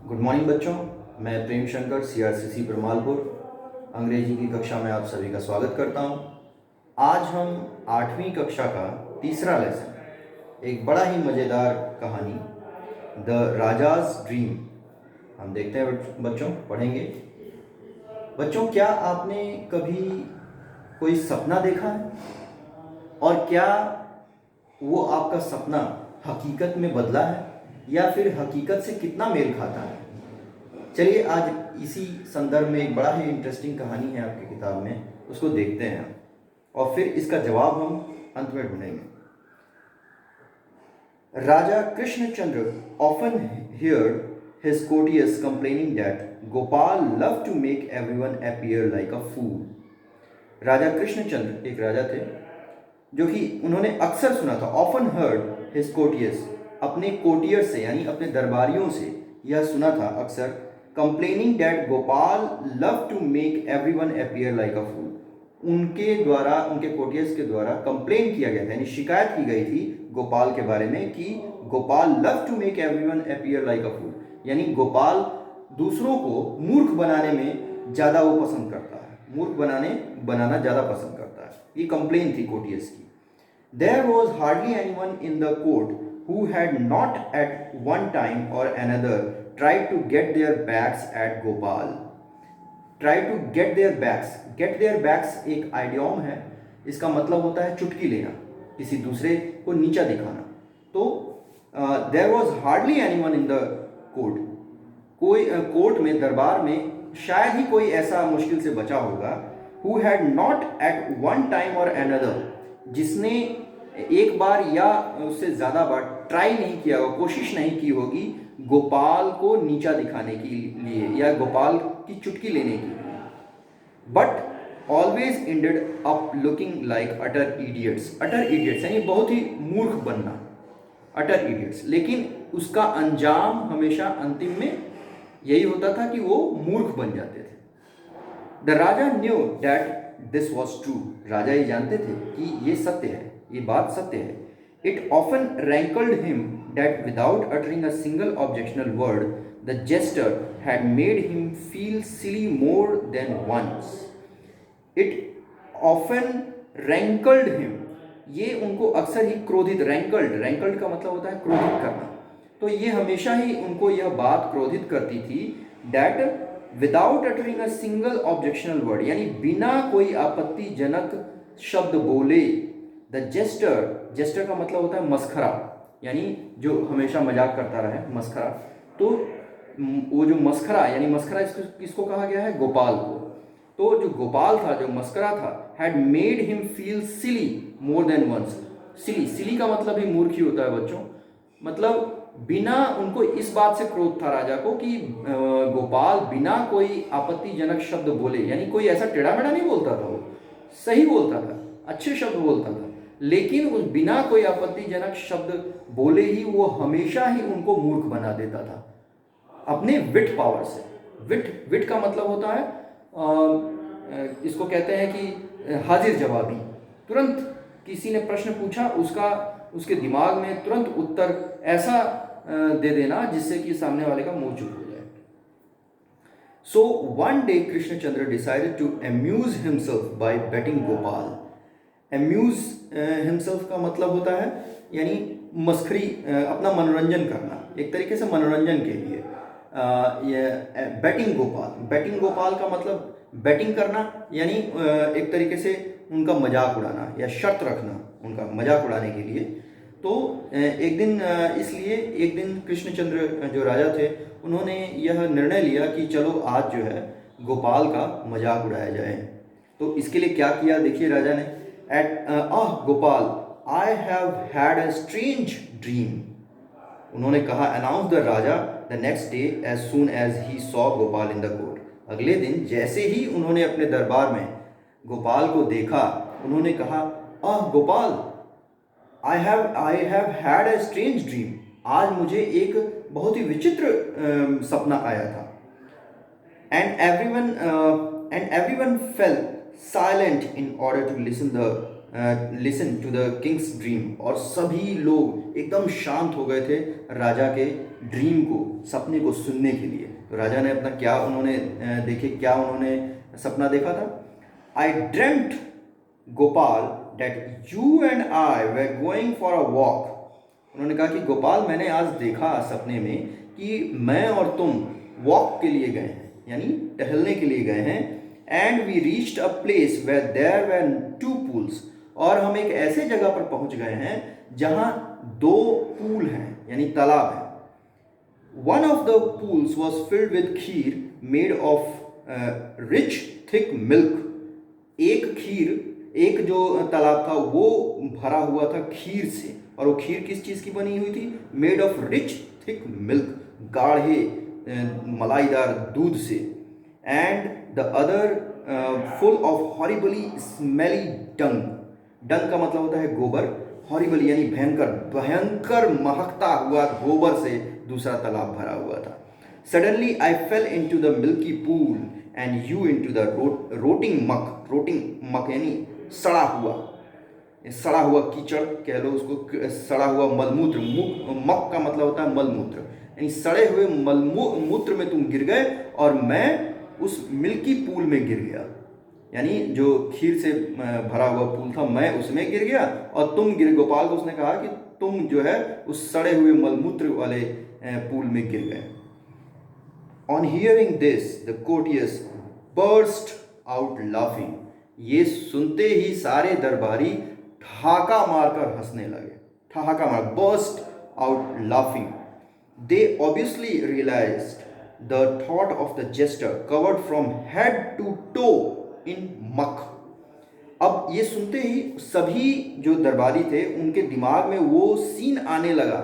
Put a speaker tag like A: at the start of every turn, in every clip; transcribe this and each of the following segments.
A: Good morning बच्चों। मैं Prem Shankar CRCC ब्रह्मालपुर अंग्रेजी की कक्षा में आप सभी का स्वागत करता हूं। आज हम 8वीं कक्षा का तीसरा लेसन, एक बड़ा ही मज़ेदार कहानी द राजाज ड्रीम, हम देखते हैं बच्चों, पढ़ेंगे। बच्चों, क्या आपने कभी कोई सपना देखा है और क्या वो आपका सपना हकीकत में बदला है या फिर हकीकत से कितना मेल खाता है? चलिए आज इसी संदर्भ में एक बड़ा ही इंटरेस्टिंग कहानी है आपकी किताब में, उसको देखते हैं और फिर इसका जवाब हम अंत में ढूंढेंगे। राजा Krishnachandra often heard his courtiers complaining that Gopal loved to make everyone appear like a fool। राजा कृष्णचंद्र एक राजा थे जो कि उन्होंने अक्सर सुना था, ऑफन हर्ड हिज कोटियर्स, अपने कोटियर से यानी अपने दरबारियों से यह सुना था अक्सर, complaining that Gopal love to make everyone appear like a fool. उनके द्वारा, उनके कोटियर्स के द्वारा कंप्लेन किया गया था, यानी शिकायत की गई थी गोपाल के बारे में कि Gopal love to make everyone appear like a fool, यानी गोपाल दूसरों को मूर्ख बनाने में ज़्यादा वो पसंद करता है, मूर्ख बनाना ज़्यादा पसंद करता है। ये कंप्लेन थी कोटियर्स की। There was hardly anyone in the court who had not at one time or another tried to get their backs at Gopal. Try to get their backs. Get their backs एक idiom है, इसका मतलब होता है चुटकी लेना, किसी दूसरे को नीचा दिखाना। तो there was hardly anyone in the court. कोई कोर्ट में, दरबार में शायद ही कोई ऐसा मुश्किल से बचा होगा who had not at one time or another, जिसने एक बार या उससे ज़्यादा बार ट्राई नहीं किया होगा, कोशिश नहीं की होगी गोपाल को नीचा दिखाने के लिए या गोपाल की चुटकी लेने के लिए। But always ended up looking like utter idiots. Utter idiots यानी बहुत ही मूर्ख बनना, अटर इडियट्स। लेकिन उसका अंजाम हमेशा अंतिम में यही होता था कि वो मूर्ख बन जाते थे। The raja knew that this was true. राजा ये जानते थे कि ये सत्य है, ये बात सत्य है। It often rankled him that without uttering a single objectional word the jester had made him feel silly more than once. It often rankled him, ये उनको अक्सर ही क्रोधित, रैंकल्ड का मतलब होता है क्रोधित करना, तो ये हमेशा ही उनको यह बात क्रोधित करती थी that without uttering a single objectional word, यानी बिना कोई आपत्तिजनक शब्द बोले, द जेस्टर का मतलब होता है मस्खरा, यानी जो हमेशा मजाक करता रहे, मस्खरा। तो वो जो मस्खरा, यानी मस्खरा किसको कहा गया है? गोपाल को। तो जो गोपाल था, जो मस्करा था, had made him feel silly more than once. Silly का मतलब ही मूर्ख ही होता है बच्चों। मतलब बिना, उनको इस बात से क्रोध था राजा को कि गोपाल बिना कोई आपत्तिजनक शब्द बोले, यानी कोई ऐसा टेढ़ा मेढ़ा नहीं बोलता था, वो सही बोलता था, अच्छे शब्द बोलता था, लेकिन उस बिना कोई आपत्तिजनक शब्द बोले ही वो हमेशा ही उनको मूर्ख बना देता था अपने विट पावर से। विट का मतलब होता है इसको कहते हैं कि हाजिर जवाबी। तुरंत किसी ने प्रश्न पूछा, उसके दिमाग में तुरंत उत्तर ऐसा दे देना जिससे कि सामने वाले का मुंह चुप हो जाए। So one day Krishnachandra decided to amuse himself by baiting Gopal. Amuse himself का मतलब होता है यानी मस्खरी, अपना मनोरंजन करना, एक तरीके से मनोरंजन के लिए। बैटिंग गोपाल का मतलब बैटिंग करना, यानी एक तरीके से उनका मजाक उड़ाना या शर्त रखना, उनका मजाक उड़ाने के लिए। तो एक दिन कृष्णचंद्र जो राजा थे, उन्होंने यह निर्णय लिया कि चलो आज जो है गोपाल का मजाक उड़ाया जाए। तो इसके लिए क्या किया, देखिए राजा ने, Gopal, I have had a strange dream. उन्होंने कहा, announce the raja the next day as soon as he saw Gopal in the court. अगले दिन जैसे ही उन्होंने अपने दरबार में गोपाल को देखा, उन्होंने कहा, Gopal, I have had a strange dream. आज मुझे एक बहुत ही विचित्र सपना आया था। And everyone fell silent in order to listen the listen to the king's dream, और सभी लोग एकदम शांत हो गए थे राजा के ड्रीम को, सपने को सुनने के लिए। तो राजा ने अपना क्या उन्होंने देखे, क्या उन्होंने सपना देखा था। I dreamt Gopal that you and I were going for a walk. उन्होंने कहा कि गोपाल, मैंने आज देखा सपने में कि मैं और तुम वॉक के लिए गए हैं, यानी टहलने के लिए गए हैं। And we reached a place where there were 2 pools, और हम एक ऐसे जगह पर पहुंच गए हैं जहां 2 पूल हैं, यानी तालाब है। One of the pools was filled with kheer made of rich thick milk. एक जो तालाब था वो भरा हुआ था खीर से, और वो खीर किस चीज़ की बनी हुई थी? Made of rich thick milk, गाढ़े मलाईदार दूध से। And the other full of horribly smelly dung. Dung का मतलब होता है गोबर, हॉरिबली यानी भयंकर, भयंकर महकता हुआ गोबर से दूसरा तालाब भरा हुआ था। Suddenly I fell into the milky pool and you into the rotting muck. Rotting मक यानी सड़ा हुआ कीचड़ कह लो उसको, सड़ा हुआ मलमूत्र। मक का मतलब होता है मलमूत्र, यानी सड़े हुए मलमूत्र में तुम गिर गए और मैं उस मिल्की पूल में गिर गया, यानी जो खीर से भरा हुआ पूल था मैं उसमें गिर गया और तुम गिर। गोपाल को उसने कहा कि तुम जो है उस सड़े हुए मलमूत्र वाले पूल में गिर गए। On hearing this the courtiers burst out laughing. ये सुनते ही सारे दरबारी ठहाका मारकर हंसने लगे। ठहाका मार, burst out laughing. They obviously realised the thought of the jester covered from head to toe in muck. अब ये सुनते ही सभी जो दरबारी थे उनके दिमाग में वो सीन आने लगा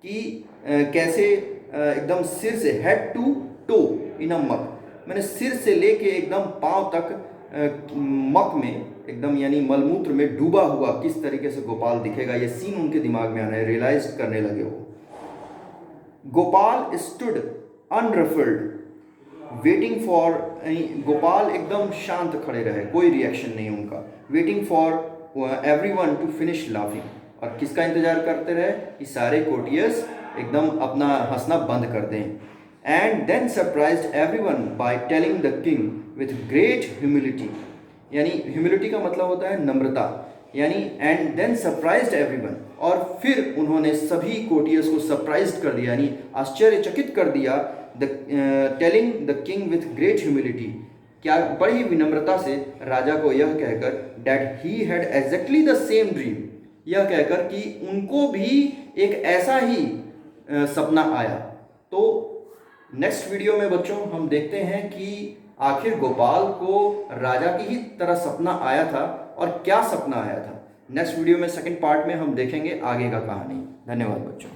A: कि कैसे एकदम सिर से, हेड टू टो इन अ मक, मैंने सिर से लेके एकदम पांव तक मक में एकदम यानी मलमूत्र में डूबा हुआ किस तरीके से गोपाल दिखेगा, ये सीन उनके दिमाग में आना है, रियलाइज करने लगे वो। Gopal stood unruffled waiting for, Gopal एकदम शांत खड़े रहे, कोई रिएक्शन नहीं उनका। Waiting for everyone to finish laughing, और किसका इंतजार करते रहे कि सारे कोर्टियर्स एकदम अपना हंसना बंद कर दें। And then surprised everyone by telling the king with great humility, यानी ह्यूमिलिटी का मतलब होता है नम्रता, यानी एंड देन सरप्राइज्ड एवरीवन, और फिर उन्होंने सभी कोर्टियर्स को सरप्राइज्ड कर दिया, यानी आश्चर्यचकित कर दिया। The telling the king with great humility, क्या बड़ी विनम्रता से राजा को यह कहकर that he had exactly the same dream, यह कहकर कि उनको भी एक ऐसा ही सपना आया। तो नेक्स्ट वीडियो में बच्चों हम देखते हैं कि आखिर गोपाल को राजा की ही तरह सपना आया था और क्या सपना आया था। नेक्स्ट वीडियो में सेकंड पार्ट में हम देखेंगे आगे का कहानी। धन्यवाद बच्चों।